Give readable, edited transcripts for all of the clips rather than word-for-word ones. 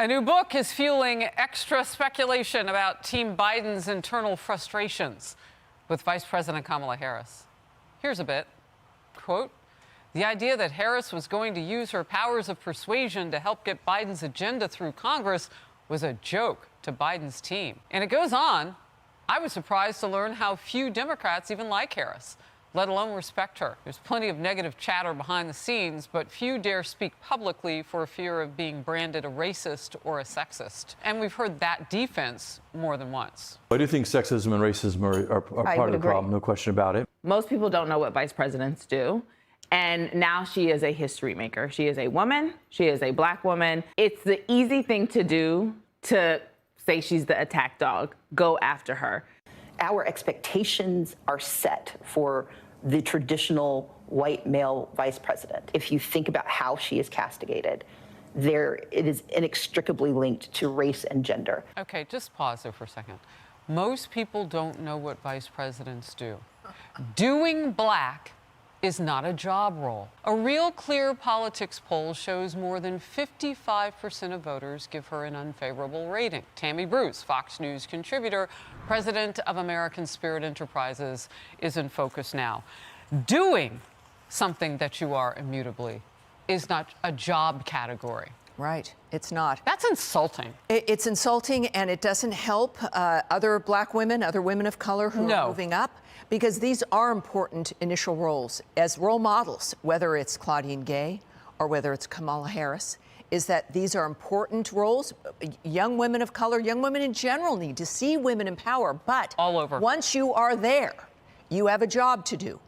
A new book is fueling extra speculation about Team Biden's internal frustrations with Vice President Kamala Harris. Here's a bit. Quote, "The idea that Harris was going to use her powers of persuasion to help get Biden's agenda through Congress was a joke to Biden's team." And it goes on, "I was surprised to learn how few Democrats even like Harris, let alone respect her. There's plenty of negative chatter behind the scenes, but few dare speak publicly for fear of being branded a racist or a sexist." And we've heard that defense more than once. I do think sexism and racism are part of the problem, no question about it. Most people don't know what vice presidents do. And now she is a history maker. She is a woman. She is a black woman. It's the easy thing to do to say she's the attack dog. Go after her. Our expectations are set for the traditional white male vice president. If you think about how she is castigated, it is inextricably linked to race and gender. Okay, just pause there for a second. Most people don't know what vice presidents do. Doing black is not a job role. A Real Clear Politics poll shows more than 55% of voters give her an unfavorable rating. Tammy Bruce, Fox News contributor, president of American Spirit Enterprises, is in focus now. Doing something that you are immutably is not a job category. Right, it's not. That's insulting. It's insulting, and it doesn't help other black women, other women of color who are moving up, because these are important initial roles as role models, whether it's Claudine Gay or whether it's Kamala Harris, is that these are important roles. Young women of color, young women in general need to see women in power, but all over. Once you are there, you have a job to do.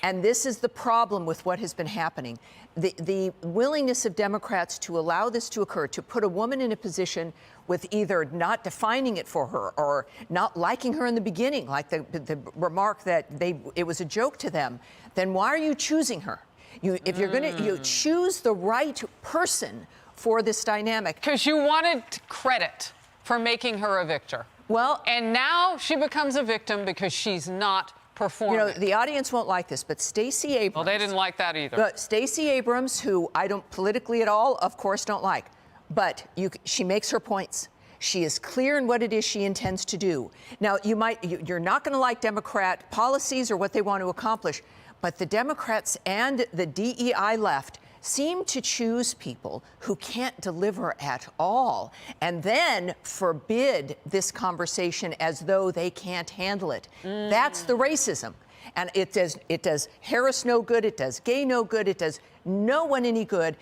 And this is the problem with what has been happening. The willingness of Democrats to allow this to occur, to put a woman in a position with either not defining it for her or not liking her in the beginning, like the remark that it was a joke to them, then why are you choosing her? If you're going to choose the right person for this dynamic. Because you wanted credit for making her a victor. Well, and now she becomes a victim because she's not performing. You know, the audience won't like this, but Stacey Abrams. Well, they didn't like that either. But Stacey Abrams, who I don't politically at all, of course, don't like, but she makes her points. She is clear in what it is she intends to do. Now, you're not going to like Democrat policies or what they want to accomplish, but the Democrats and the DEI left seem to choose people who can't deliver at all and then forbid this conversation as though they can't handle it. That's the racism. And it does Harris no good, it does Gay no good, it does no one any good,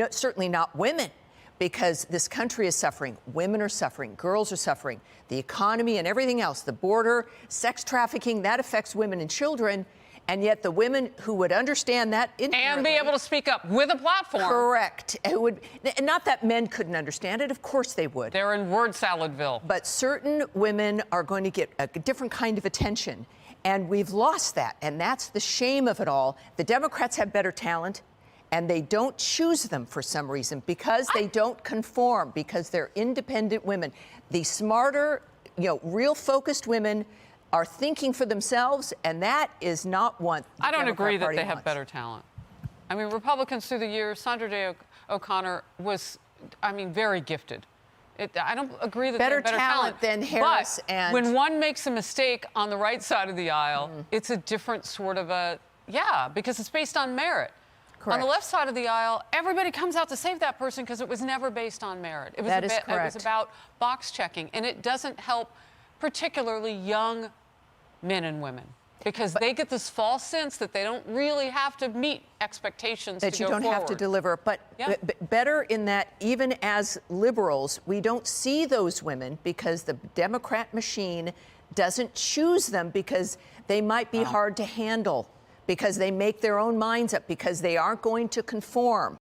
certainly not women, because this country is suffering. Women are suffering, girls are suffering, the economy and everything else, the border, sex trafficking, that affects women and children. And yet the women who would understand that and be able to speak up with a platform. Correct. It would, not that men couldn't understand it. Of course they would. They're in word saladville. But certain women are going to get a different kind of attention. And we've lost that. And that's the shame of it all. The Democrats have better talent, and they don't choose them for some reason because they don't conform, because they're independent women. The smarter, real focused women are thinking for themselves, and that is not what the I don't Democrat agree that Party they have wants. better talent. I mean, Republicans through the years, Sandra Day O'Connor was, very gifted. I don't agree that they have better talent than Harris. But when one makes a mistake on the right side of the aisle, it's a different sort of because it's based on merit. Correct. On the left side of the aisle, everybody comes out to save that person because it was never based on merit. It was It was about box checking, and it doesn't help particularly young men and women, because they get this false sense that they don't really have to meet expectations that to you go don't forward. have to deliver. But better in that, even as liberals, we don't see those women because the Democrat machine doesn't choose them because they might be hard to handle, because they make their own minds up, because they aren't going to conform.